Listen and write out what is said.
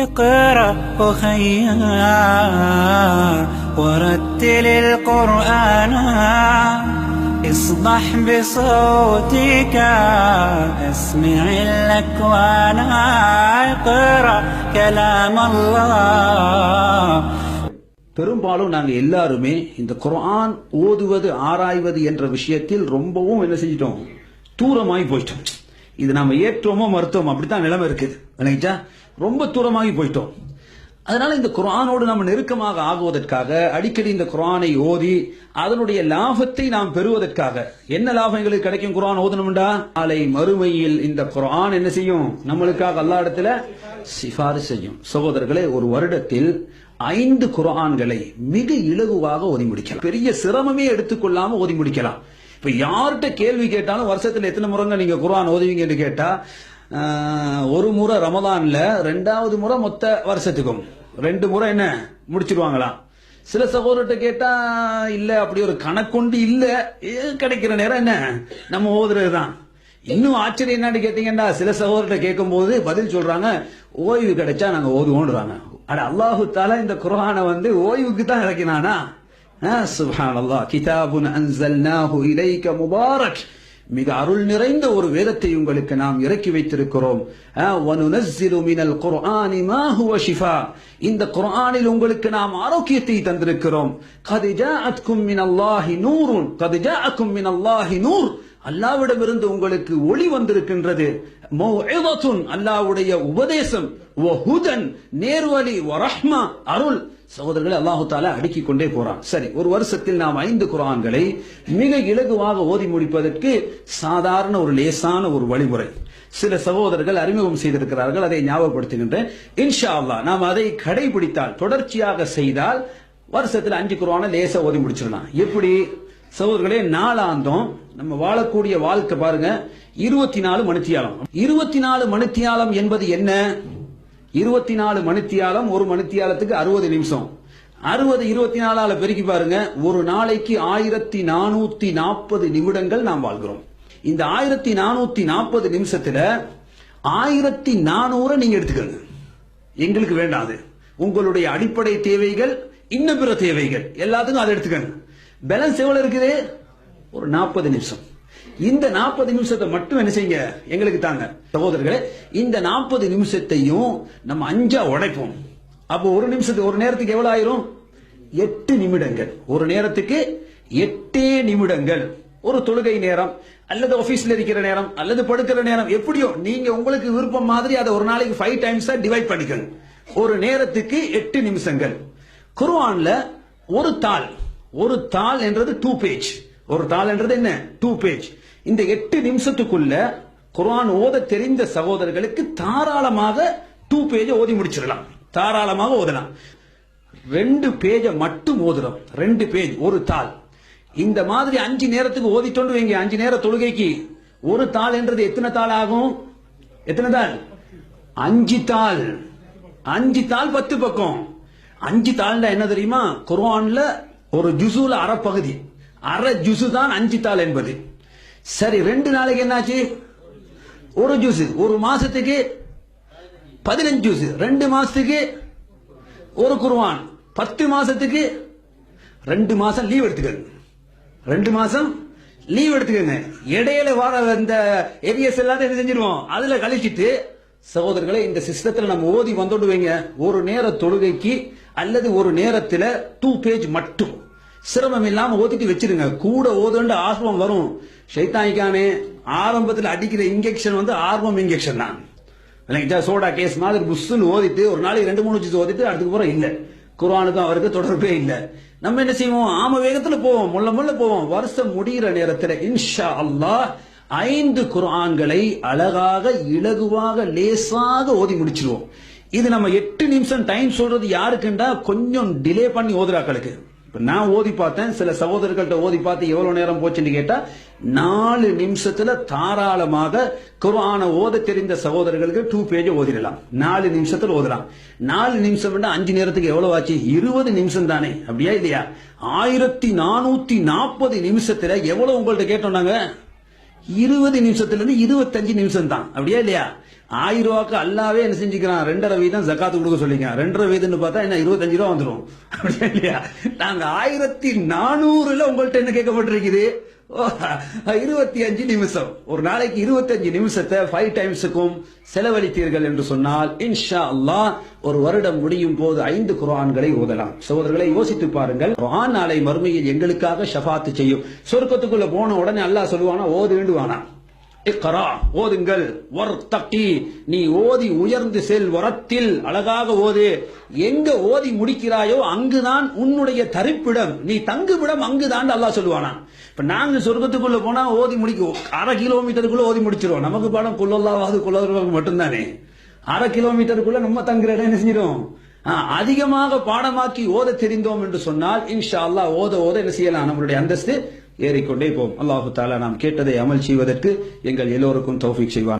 اقرأ أخيا ورتل القرآن اصبح بصوتك اسمع الأكوان اقرأ كلام الله. பெரும்பாலும் நாங்க எல்லாருமே இந்த குர்ஆன் ஓதுவது ஆராய்வது என்ற விஷயத்தில் ரொம்பவும் என்ன செஞ்சிட்டோம், தூரமாகி போயிட்டோம். இது நாம ஏற்றோமோ மறுத்தோமோ அப்படித்தான் நிலைமை இருக்குது. நினைச்சா ரொம்ப தூரமாகி போயிட்டோம். அதனால இந்த குர்ஆனோடு நம்ம நெருக்கமாக ஆகுவதற்காக அடிக்கடி இந்த குர்ஆனை ஓதி அதனுடைய லாபத்தை நாம் பெறுவதற்காக என்ன லாபம் எங்களுக்கு கிடைக்கும் குர்ஆன் ஓதணும்டா, நாளை மறுமையில் இந்த குர்ஆன் என்ன செய்யும், நம்மளுக்காக அல்லாஹ் இடத்துல சிபாரிசு செய்யும். சகோதரர்களே, ஒரு வருடத்தில் 5 குர்ஆன்களை மிக இலகுவாக ஓதி முடிக்கலாம். பெரிய சிரமமே எடுத்துக்கொள்ளாம ஓதி முடிக்கலாம். இப்ப யார்கிட்ட கேள்வி கேட்டாலும் வருஷத்துல எத்தனை முறைங்க நீங்க குர்ஆன் ஓதுவீங்கன்னு கேட்டா, ஒரு முறை ரமதான்ல, 2வது முறை மொத்த வருஷத்துக்கும் 2 முறை என்ன முடிச்சிருவாங்களாம். சில சகோதரர்கிட்ட கேட்டா இல்ல, அப்படி ஒரு கணக்கொண்டு இல்ல, கிடைக்கிற நேரம் என்ன நம்ம ஓதுறதுதான். இன்னும் ஆச்சரியம் என்னன்னு கேட்டீங்கன்னா, சில சகோதரர்கிட்ட கேட்கும் போது பதில் சொல்றாங்க, ஓய்வு கிடைச்சா நாங்க ஓதுவோம்ன்றாங்க. அட, அல்லாஹு தஆலா இந்த குர்ஆனை ஓய்வுக்கு தான் இறக்கினானா? சுப்ஹானல்லாஹ். கிதாபுன் அன்ஸல்னாஹு இலைக முபாரக், மிக அருள் நிறைந்த ஒரு வேதத்தை உங்களுக்கு நாம் இறக்கி வைத்திருக்கிறோம். வனுனஸ்ஸிலு மினல் குர்ஆனி மா ஹுவ ஷிஃபா, இந்த குர்ஆனில் உங்களுக்கு நாம் ஆரோக்கியத்தை தந்திருக்கிறோம். கத் ஜாஅத்கும் மினல்லாஹி நூருன், கத் ஜாஅக்கும் மினல்லாஹி நூர், அல்லாஹ்விடமிருந்து உங்களுக்கு ஒளி வந்திருக்கின்றது. மௌஇதத்துன், அல்லாஹ்வுடைய உபதேசம். வஹுதன், நேர்வழி. வரஹ்மா, அருள். சகோதரர்களை, அல்லாஹு தஆலா அடுக்கிக் கொண்டே போறான். சரி, ஒரு வருஷத்தில் நாம் 5 குர்ஆன்களை மிக இலகுவாக ஓதி முடிப்பதற்கு சாதாரண ஒரு லேசான ஒரு வழிமுறை சில சகோதரர்கள் அறிமுகம் செய்திருக்கிறார்கள். அதை ஞாபகப்படுத்துகின்றேன். இன்ஷா அல்லாஹ் நாம் அதை கடைபிடித்தால், தொடர்ச்சியாக செய்தால் வருஷத்தில் 5 குர்ஆனை லேசா ஓதி முடிச்சிடலாம். எப்படி சகோதரர்களே, நாளாந்தம் நம்ம வாழக்கூடிய வாழ்க்கை பாருங்க, 24 மணித்தியாலம். 24 மணித்தியாலம் என்பது என்ன? 24 மணித்தியாலம், ஒரு மணித்தியாலத்துக்கு 60 நிமிஷம். 60 24 பெருக்கி பாருங்க, ஒரு நாளைக்கு 1440 நிமிடங்கள் நாம் வாழ்கிறோம். இந்த 1440 நிமிஷத்துல 1400 நீங்க எடுத்துக்கங்க, எங்களுக்கு வேண்டாது. உங்களுடைய அடிப்படை தேவைகள், இன்னும் பிற தேவைகள் எல்லாத்துக்கும் அதை எடுத்துக்கங்க. பேலன்ஸ் எவ்வளவு இருக்குது? ஒரு 40 நிமிஷம். இந்த 40 நிமிஷத்தை மட்டும் என்ன செய்யுங்க, எங்களுக்கு தாங்க. சகோதரர்களே, இந்த 40 நிமிஷத்தையும் நம்ம 5ஆ உடைப்போம். அப்போ ஒரு நிமிஷத்துக்கு, ஒரு நேரத்துக்கு எவ்வளவு ஆயிரும்? 8 நிமிடங்கள். ஒரு நேரத்துக்கு 8 நிமிடங்கள். ஒரு தொழுகை நேரம், அல்லது ஆபீஸ்ல இருக்கிற நேரம், அல்லது படுக்கிற நேரம், எப்படியோ நீங்க உங்களுக்கு விருப்பம் மாதிரி அதை ஒரு நாளைக்கு 5 டைம்ஸா டிவைட் பண்ணிக்கணும். ஒரு நேரத்துக்கு 8 நிமிஷங்கள். குர்ஆன்ல ஒரு தாள், ஒரு தாள் என்றது 2 பேஜ். ஒரு தாள் என்றது என்ன? 2 பேஜ். இந்த 8 நிமிஷத்துக்குள்ள குர்ஆன் ஓத தெரிந்த சகோதரர்களுக்கு தாராளமாக 2 பேஜ் ஓதி முடிச்சிடலாம். தாராளமாக ஓதலாம். 2 பேஜை மட்டும் ஓதுறோம். 2 பேஜ், ஒரு தாள். இந்த மாதிரி 5 நேரத்துக்கு ஓதிட்டோண்டு வைங்க, 5 நேர தொழுகைக்கு ஒரு தாள் என்றது எத்தனை தாள் ஆகும்? எத்தனை தாள்? 5 தாள். 5 தாள் 10 பக்கம். 5 தாள்னா என்ன தெரியுமா? குர்ஆன்ல ஒரு ஜுசுல அரை பகுதி, அரை ஜுசு தான் 5 தாள் என்பது. சரி, 2 நாளைக்கு என்னாச்சு? ஒரு ஜுசு. ஒரு மாசத்துக்கு 15 ஜுசு. 2 மாசத்துக்கு ஒரு குர்ஆன். 10 மாசத்துக்கு 2 மாசம் லீவ் எடுத்துக்கங்க. 2 மாசம் லீவ் எடுத்துக்கங்க. இடையில வர இந்த ஏரியாஸ் எல்லாத்தையும் என்ன செஞ்சிருவோம், அதுல கழிச்சிட்டு சகோதரர்களை, இந்த சிஸ்டத்துல நம்ம ஓதி வந்துட்டு வைங்க, ஒரு நேர தொழுகைக்கு அல்லது ஒரு நேரத்துல 2 பேஜ் மட்டும் சிரமம் இல்லாம ஓதிட்டு வச்சிருங்க. கூட ஓதுண்ட ஆர்வம் வரும். ஷைத்தானிக்கானே ஆரம்பத்தில் அடிக்கிற இன்ஜெக்ஷன் ஆர்வம் இன்ஜெக்ஷன் தான். சோடா கேஸ் மாதிரி புஷ்னு ஓதிட்டு ஒரு நாளைக்கு 2-3 ஜூஸ் ஓதிட்டு அடுத்துக்கு போற இல்ல. குர்ஆனுக்கும் அவருக்கு தொடர்பே இல்ல. நம்ம என்ன செய்வோம், ஆம வேகத்துல போவோம், முள்ள போவோம். வருஷம் முடிகிற நேரத்தில் இன்ஷா அல்லாஹ் 5 குர்ஆன்களை அழகாக, இலகுவாக, லேசாக ஓதி முடிச்சிருவோம். இது நம்ம 8 நிமிஷம் டைம் சொல்றது யாருக்குண்டா, கொஞ்சம் டிலே பண்ணி ஓதுறாக்களுக்கு. நான் ஓதி பார்த்தேன், சில சகோதரர்கள்ட்ட ஓதி பார்த்து எவ்வளவு நேரம் போச்சுன்னு கேட்டா, 4 நிமிஷத்துல தாராளமாக குர்ஆனை ஓத தெரிந்த சகோதரர்களுக்கு 2 பேஜ் ஓதிடலாம். 4 நிமிஷத்துல ஓதலாம். 4 நிமிஷம் 5 நேரத்துக்கு எவ்வளவு ஆச்சு? 20 நிமிஷம் தானே, அப்படியா இல்லையா? 1440 நிமிஷத்துல எவ்வளவு உங்கள்ட்ட கேட்டோம் நாங்க? 20 நிமிஷத்துல இருந்து 25 நிமிஷம் தான், அப்படியா இல்லையா? 1000 ரூபாய்க்கு அல்லாவே என்ன செஞ்சுக்கிறான், 2.5 வீதம் ஜக்காத்து கொடுக்க சொல்லிக்கிறான். 2.5 வீதம்னு பார்த்தா என்ன 25 ரூபா வந்துடும், அப்படியா இல்லையா? நாங்க 1400 உங்கள்ட்ட என்ன கேட்கப்பட்டிருக்குது, 25 நிமிஷம். ஒரு நாளைக்கு 25 நிமிஷத்தை 5 டைம்ஸுக்கும் செலவழித்தீர்கள் என்று சொன்னால் இன்ஷா அல்லாஹ் ஒரு வருடம் முடியும் போது 5 குர்ஆன்களை ஓதலாம். சகோதரர்களை யோசித்து பாருங்கள். குர்ஆன் நாளை மறுமையில் எங்களுக்காக ஷஃபாத்து செய்யும். சொர்க்கத்துக்குள்ள போன உடனே அல்லாஹ் சொல்லுவானா, ஓது வேண்டுவானா, இக்ரா ஓதுங்கள், வர்தகி நீ ஓதி உயர்ந்து செல், வரத்தில் அழகாக ஓது. எங்க ஓதி முடிக்கிறாயோ அங்குதான் உன்னுடைய தரிப்பிடம், நீ தங்குமிடம் அங்குதான் அல்லாஹ் சொல்லுவானா. இப்ப நாங்க சொர்க்கத்துக்குள்ள போனா ஓதி முடிக்கும் 1/2 கிலோமீட்டருக்குள்ள ஓதி முடிச்சிருவோம். நமக்கு பாடம் குல்லல்லாஹு குல்லல்லாஹு மட்டும்தானே. 1/2 கிலோமீட்டருக்குள்ள நம்ம தங்குற இடம் என்ன செஞ்சிடும். அதிகமாக பாடமாக்கி ஓத தெரிந்தோம் என்று சொன்னால் இன்ஷா அல்லாஹ் ஓத ஓத என்ன செய்யலாம், நம்மளுடைய அந்தஸ்து ஏறிக்கொண்டே போகும். அல்லாஹு தஆலா நாம் கேட்டதை அமல் செய்வதற்கு எங்கள் எல்லோருக்கும் தௌஃபீக் செய்வான்.